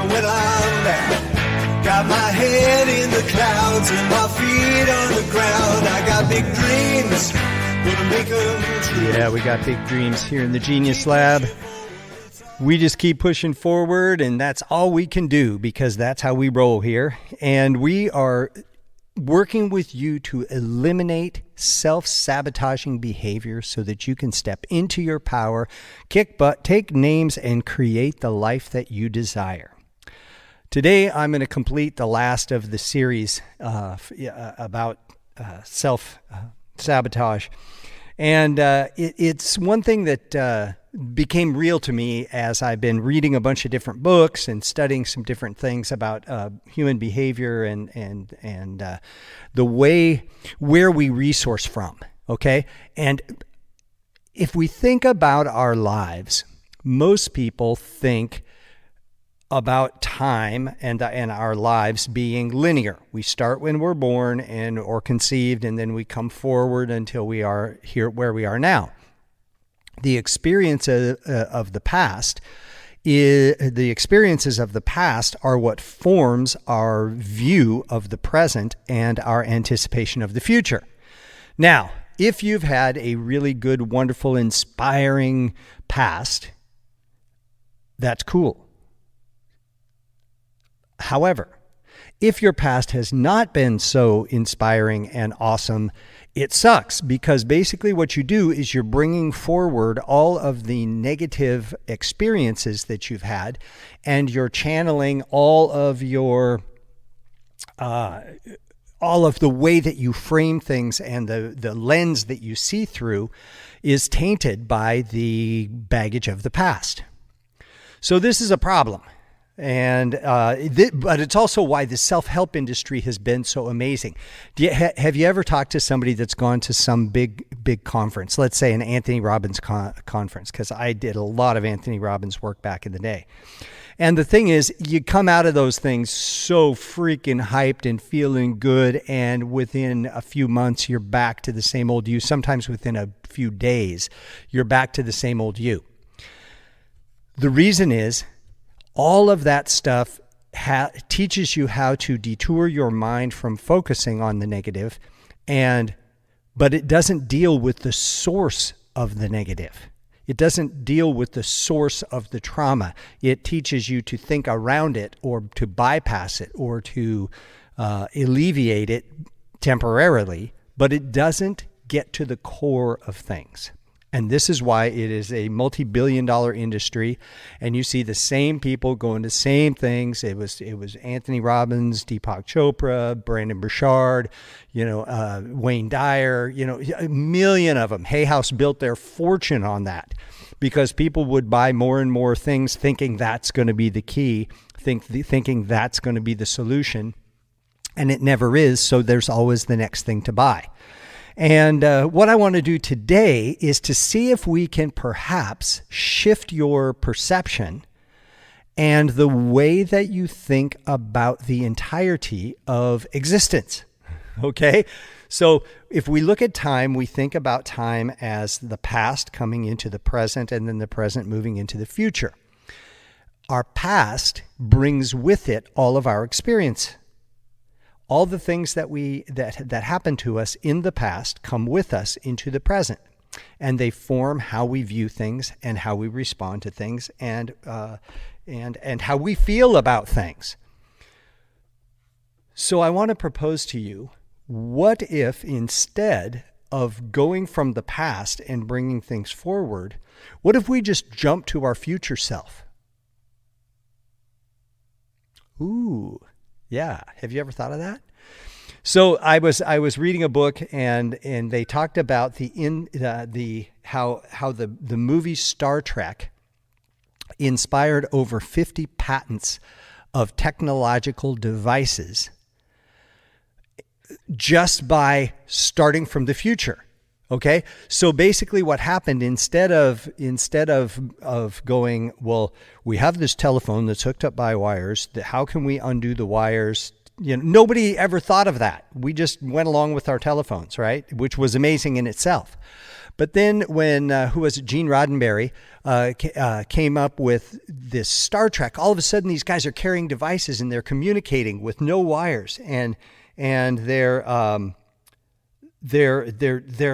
when I'm down. Got my head in the clouds and my feet on the ground. I got big dreams, gonna make them true. Yeah, we got big dreams here in the Genius Lab. We just keep pushing forward, and that's all we can do because that's how we roll here. And we are working with you to eliminate self-sabotaging behavior so that you can step into your power, kick butt, take names, and create the life that you desire. Today, I'm going to complete the last of the series about self-sabotage. And it's one thing that became real to me as I've been reading a bunch of different books and studying some different things about human behavior and the way where we resource from. Okay, and if we think about our lives, most people think about time and our lives being linear. We start when we're born or conceived, and then we come forward until we are here where we are now. The experiences of the past are what forms our view of the present and our anticipation of the future. Now, if you've had a really good, wonderful, inspiring past, that's cool. However, if your past has not been so inspiring and awesome, it sucks, because basically what you do is you're bringing forward all of the negative experiences that you've had, and you're channeling all of your all of the way that you frame things, and the lens that you see through is tainted by the baggage of the past. So this is a problem. And but it's also why the self-help industry has been so amazing. Have you ever talked to somebody that's gone to some big conference, let's say an Anthony Robbins conference, because I did a lot of Anthony Robbins work back in the day. And the thing is, you come out of those things so freaking hyped and feeling good, and within a few months, you're back to the same old you. Sometimes within a few days, you're back to the same old you. The reason is, all of that stuff teaches you how to detour your mind from focusing on the negative, but it doesn't deal with the source of the negative. It doesn't deal with the source of the trauma. It teaches you to think around it, or to bypass it, or to alleviate it temporarily, but it doesn't get to the core of things. And this is why it is a multi-billion-dollar industry, and you see the same people going to same things. It was Anthony Robbins, Deepak Chopra, Brandon Burchard, Wayne Dyer, a million of them. Hay House built their fortune on that, because people would buy more and more things thinking that's going to be the key, thinking that's going to be the solution, and it never is. So there's always the next thing to buy. And what I want to do today is to see if we can perhaps shift your perception and the way that you think about the entirety of existence. Okay? So if we look at time, we think about time as the past coming into the present, and then the present moving into the future. Our past brings with it all of our experience. All the things that happened to us in the past come with us into the present, and they form how we view things and how we respond to things, and how we feel about things. So I want to propose to you, what if instead of going from the past and bringing things forward, what if we just jump to our future self? Ooh. Yeah. Have you ever thought of that? So I was reading a book, and they talked about how the movie Star Trek inspired over 50 patents of technological devices just by starting from the future. Okay, so basically what happened, instead of going, well, we have this telephone that's hooked up by wires, how can we undo the wires? Nobody ever thought of that. We just went along with our telephones, right? Which was amazing in itself. But then when, who was it, Gene Roddenberry came up with this Star Trek. All of a sudden, these guys are carrying devices and they're communicating with no wires, and they're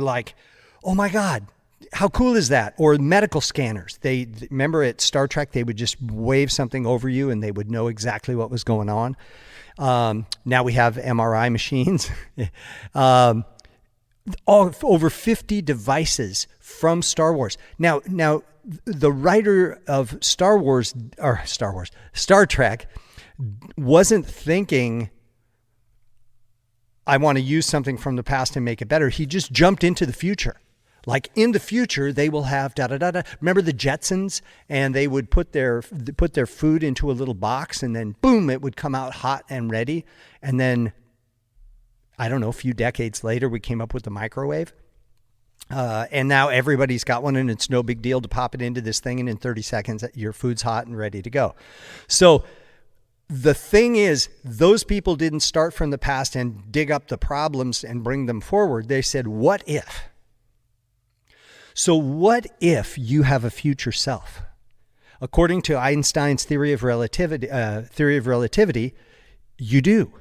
like, oh my God, how cool is that? Or medical scanners. They remember at Star Trek, they would just wave something over you and they would know exactly what was going on. Now we have MRI machines. Over 50 devices from Star Wars. Now the writer of Star Trek wasn't thinking, I want to use something from the past and make it better. He just jumped into the future. Like, in the future, they will have da-da-da-da. Remember the Jetsons? And they would put their food into a little box, and then, boom, it would come out hot and ready. And then, I don't know, a few decades later, we came up with the microwave. And now everybody's got one, and it's no big deal to pop it into this thing, and in 30 seconds, your food's hot and ready to go. So the thing is, those people didn't start from the past and dig up the problems and bring them forward. They said, what if? So what if you have a future self? According to Einstein's theory of relativity, you do,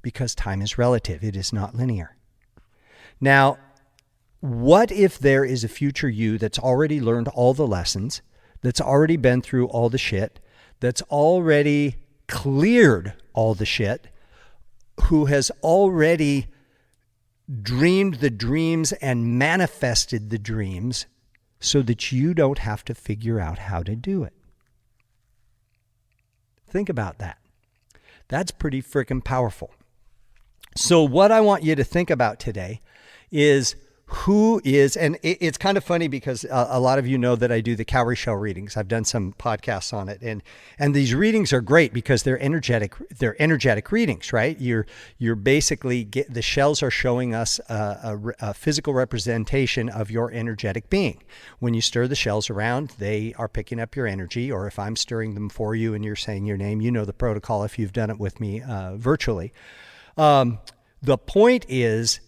because time is relative. It is not linear. Now, what if there is a future you that's already learned all the lessons, that's already been through all the shit, that's already cleared all the shit, who has already dreamed the dreams and manifested the dreams so that you don't have to figure out how to do it? Think about that. That's pretty freaking powerful. So what I want you to think about today is who is, and it's kind of funny because a lot of you know that I do the cowrie shell readings. I've done some podcasts on it, and these readings are great because they're energetic readings, right? You're basically the shells are showing us a physical representation of your energetic being. When you stir the shells around, they are picking up your energy, or if I'm stirring them for you and you're saying your name, you know the protocol if you've done it with me virtually. The point is,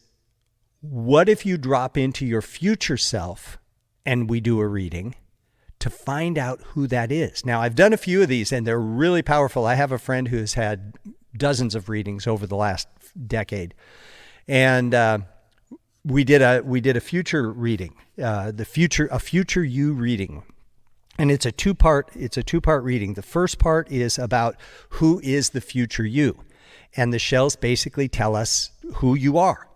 what if you drop into your future self and we do a reading to find out who that is? Now, I've done a few of these and they're really powerful. I have a friend who has had dozens of readings over the last decade. And we did a future reading, a future you reading. And it's a two-part reading. The first part is about who is the future you. And the shells basically tell us who you are.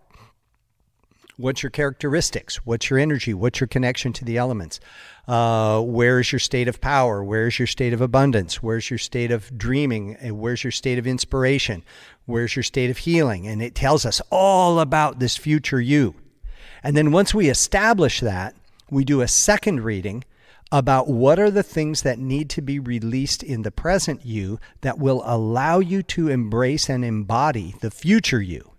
What's your characteristics? What's your energy? What's your connection to the elements? Where's your state of power? Where's your state of abundance? Where's your state of dreaming? Where's your state of inspiration? Where's your state of healing? And it tells us all about this future you. And then once we establish that, we do a second reading about what are the things that need to be released in the present you that will allow you to embrace and embody the future you.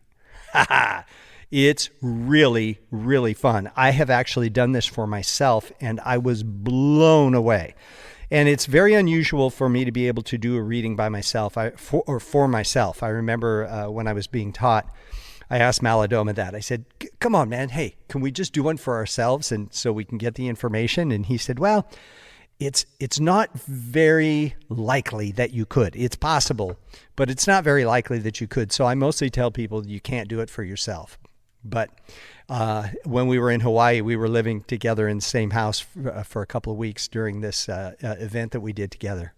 It's really, really fun. I have actually done this for myself, and I was blown away. And it's very unusual for me to be able to do a reading by myself, for myself. I remember when I was being taught, I asked Maladoma that. I said, come on, man. Hey, can we just do one for ourselves and so we can get the information? And he said, well, it's not very likely that you could. It's possible, but it's not very likely that you could. So I mostly tell people you can't do it for yourself. But when we were in Hawaii, we were living together in the same house for a couple of weeks during this event that we did together.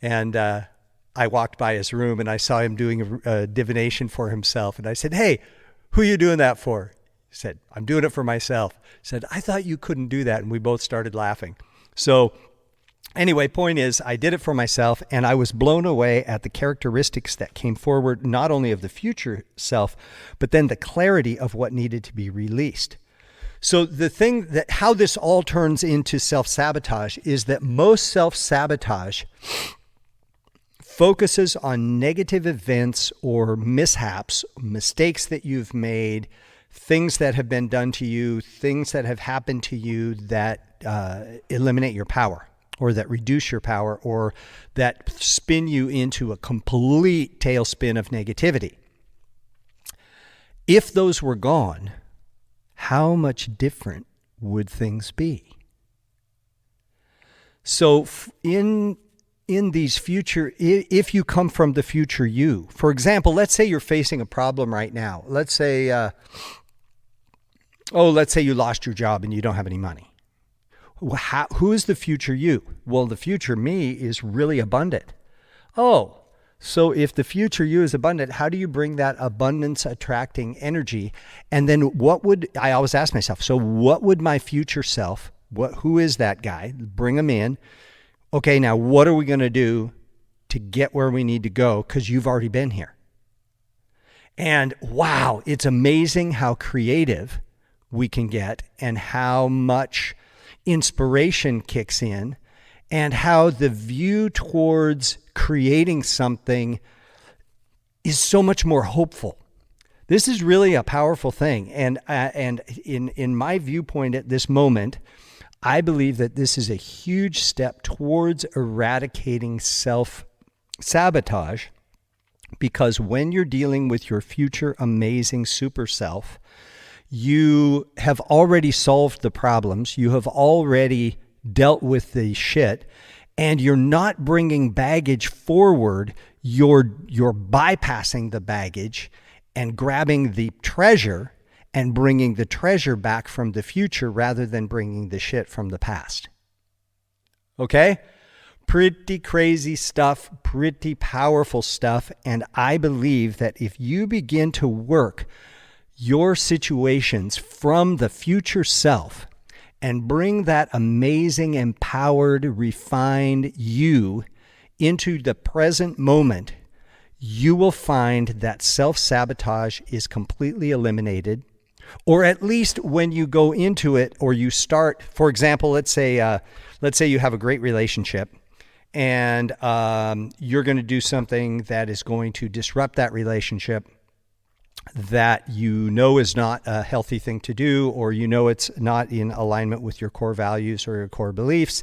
And I walked by his room and I saw him doing a divination for himself. And I said, hey, who are you doing that for? He said, I'm doing it for myself. I said, I thought you couldn't do that. And we both started laughing. So anyway, point is, I did it for myself, and I was blown away at the characteristics that came forward, not only of the future self, but then the clarity of what needed to be released. So the thing that how this all turns into self-sabotage is that most self-sabotage focuses on negative events or mishaps, mistakes that you've made, things that have been done to you, things that have happened to you that eliminate your power, or that reduce your power, or that spin you into a complete tailspin of negativity. If those were gone, how much different would things be? So in these future, if you come from the future you, for example, let's say you're facing a problem right now. Let's say you lost your job and you don't have any money. Who is the future you? Well, the future me is really abundant. Oh, so if the future you is abundant, how do you bring that abundance attracting energy? And then I always ask myself, so what would my future self, who is that guy? Bring them in. Okay, now what are we going to do to get where we need to go? Because you've already been here. And wow, it's amazing how creative we can get and how much inspiration kicks in and how the view towards creating something is so much more hopeful. This is really a powerful thing. And in my viewpoint at this moment, I believe that this is a huge step towards eradicating self-sabotage, because when you're dealing with your future amazing super self, you have already solved the problems. You have already dealt with the shit, and you're not bringing baggage forward. You're bypassing the baggage and grabbing the treasure and bringing the treasure back from the future rather than bringing the shit from the past. Okay? Pretty crazy stuff, pretty powerful stuff. And I believe that if you begin to work your situations from the future self and bring that amazing, empowered, refined you into the present moment, you will find that self-sabotage is completely eliminated. Or at least when you go into it, or you start, for example, let's say you have a great relationship and you're going to do something that is going to disrupt that relationship that you know is not a healthy thing to do, or you know it's not in alignment with your core values or your core beliefs,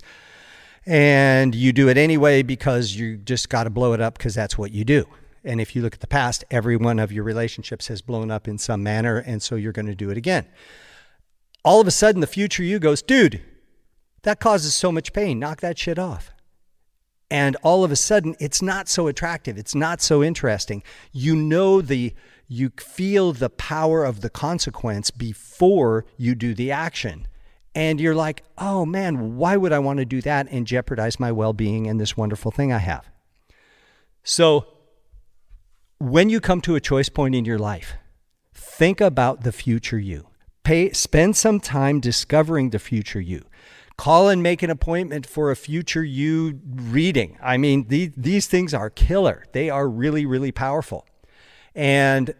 and you do it anyway because you just got to blow it up because that's what you do. And if you look at the past, every one of your relationships has blown up in some manner, and so you're going to do it again. All of a sudden, the future you goes, dude, that causes so much pain. Knock that shit off. And all of a sudden, it's not so attractive. It's not so interesting. You feel the power of the consequence before you do the action. And you're like, oh man, why would I want to do that and jeopardize my well-being and this wonderful thing I have? So when you come to a choice point in your life, think about the future you. Spend some time discovering the future you. Call and make an appointment for a future you reading. I mean, these things are killer. They are really, really powerful. And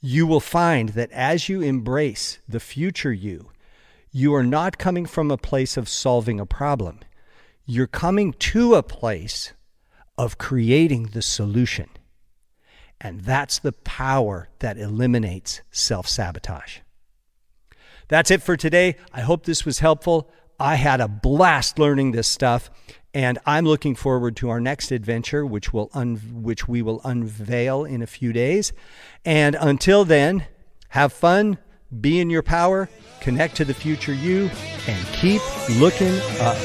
you will find that as you embrace the future you are not coming from a place of solving a problem. You're coming to a place of creating the solution. And that's the power that eliminates self-sabotage. That's it for today. I hope this was helpful. I had a blast learning this stuff, and I'm looking forward to our next adventure, which we will unveil in a few days. And until then, have fun, be in your power, connect to the future you, and keep looking up.